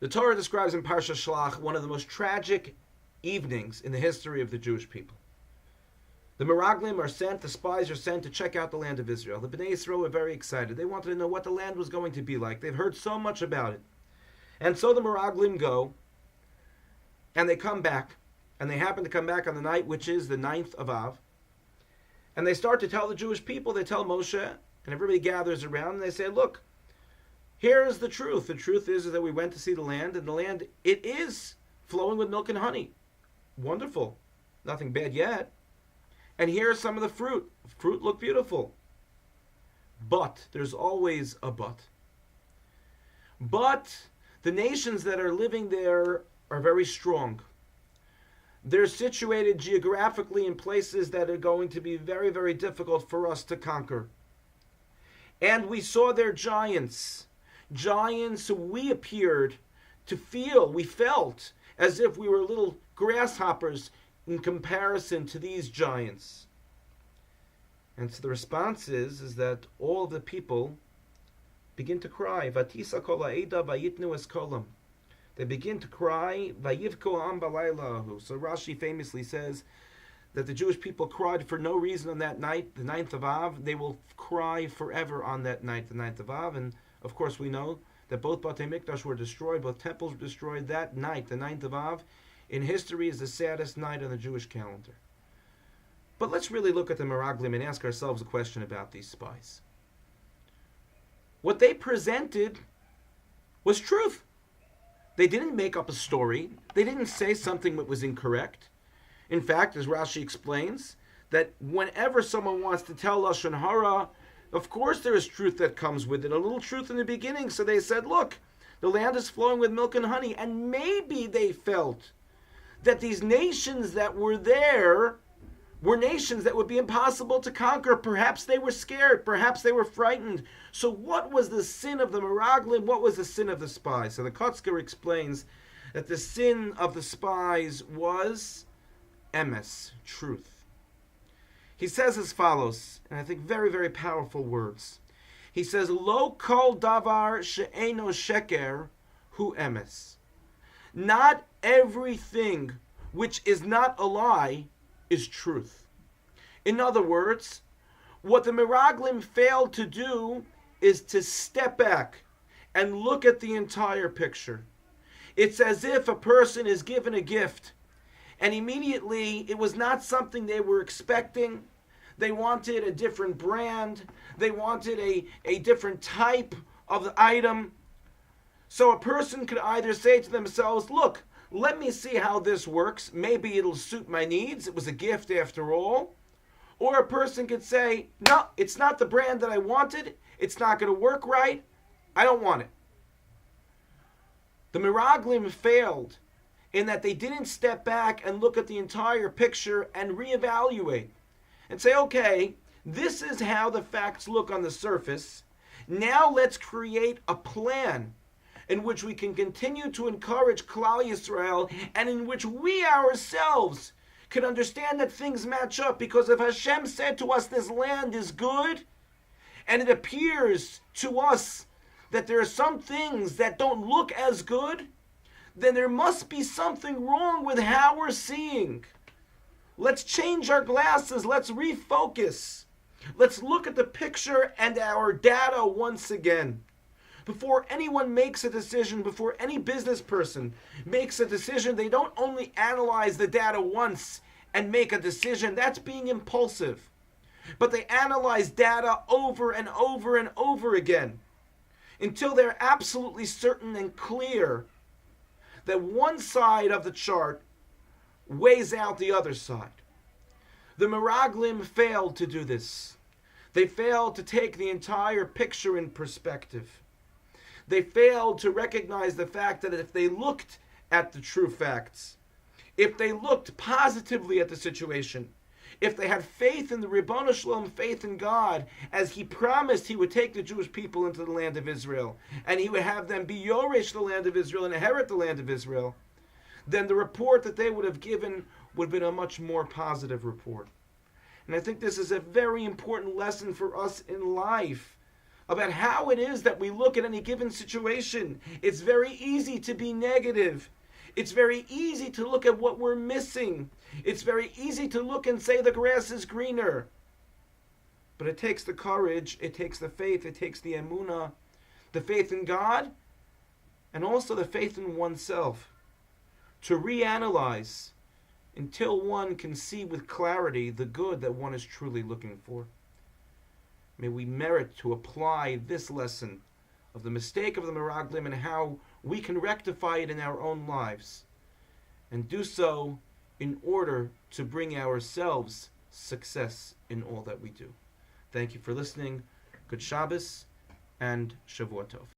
The Torah describes in Parsha Shlach one of the most tragic evenings in the history of the Jewish people. The Meraglim are sent, the spies are sent to check out the land of Israel. The Bnei Yisrael were very excited. They wanted to know what the land was going to be like. They've heard so much about it. And so the Meraglim go, and they come back. And they happen to come back on the night, which is the 9th of Av. And they start to tell the Jewish people, they tell Moshe, and everybody gathers around, and they say, look, here's the truth. The truth is that we went to see the land, and the land, it is flowing with milk and honey. Wonderful. Nothing bad yet. And here's some of the fruit. Fruit look beautiful. But, there's always a but. But, the nations that are living there are very strong. They're situated geographically in places that are going to be very, very difficult for us to conquer. And we saw their giants. Giants we appeared to feel, we felt as if we were little grasshoppers in comparison to these giants. And so the response is that all the people begin to cry. Vatisa kol ha'eda vayitnu es kolam. They begin to cry. Vayivko ha'am balaylahu. So Rashi famously says that the Jewish people cried for no reason on that night, the 9th of Av. They will cry forever on that night, the 9th of Av. And of course we know that both Batei Mikdash were destroyed, both temples were destroyed that night, the 9th of Av. In history is the saddest night on the Jewish calendar. But let's really look at the Meraglim and ask ourselves a question about these spies. What they presented was truth. They didn't make up a story. They didn't say something that was incorrect. In fact, as Rashi explains, that whenever someone wants to tell Lashon Hara, of course there is truth that comes with it, a little truth in the beginning. So they said, look, the land is flowing with milk and honey. And maybe they felt that these nations that were there were nations that would be impossible to conquer. Perhaps they were scared. Perhaps they were frightened. So what was the sin of the Meraglim? What was the sin of the spies? So the Kotzker explains that the sin of the spies was emes, truth. He says as follows, and I think very, very powerful words. He says, Lo kol davar she'eno sheker hu emes. Not everything which is not a lie is truth. In other words, what the Meraglim failed to do is to step back and look at the entire picture. It's as if a person is given a gift and immediately it was not something they were expecting. They wanted a different brand. They wanted a different type of the item. So a person could either say to themselves, look, let me see how this works. Maybe it'll suit my needs. It was a gift after all. Or a person could say, no, it's not the brand that I wanted. It's not going to work right. I don't want it. The Meraglim failed in that they didn't step back and look at the entire picture and reevaluate and say, okay, this is how the facts look on the surface. Now let's create a plan in which we can continue to encourage Klal Yisrael and in which we ourselves can understand that things match up. Because if Hashem said to us, this land is good, and it appears to us that there are some things that don't look as good, then there must be something wrong with how we're seeing. Let's change our glasses. Let's refocus. Let's look at the picture and our data once again. Before anyone makes a decision, before any business person makes a decision, they don't only analyze the data once and make a decision. That's being impulsive. But they analyze data over and over and over again until they're absolutely certain and clear that one side of the chart weighs out the other side. The Meraglim failed to do this. They failed to take the entire picture in perspective. They failed to recognize the fact that if they looked at the true facts, if they looked positively at the situation, if they had faith in the Ribono Shalom, faith in God, as He promised He would take the Jewish people into the land of Israel, and He would have them be Yoresh the land of Israel and inherit the land of Israel, then the report that they would have given would have been a much more positive report. And I think this is a very important lesson for us in life. about how it is that we look at any given situation. It's very easy to be negative. It's very easy to look at what we're missing. It's very easy to look and say the grass is greener. But it takes the courage, it takes the faith, it takes the emunah, the faith in God, and also the faith in oneself, to reanalyze until one can see with clarity the good that one is truly looking for. May we merit to apply this lesson of the mistake of the Meraglim and how we can rectify it in our own lives, and do so in order to bring ourselves success in all that we do. Thank you for listening. Good Shabbos and Shavua Tov.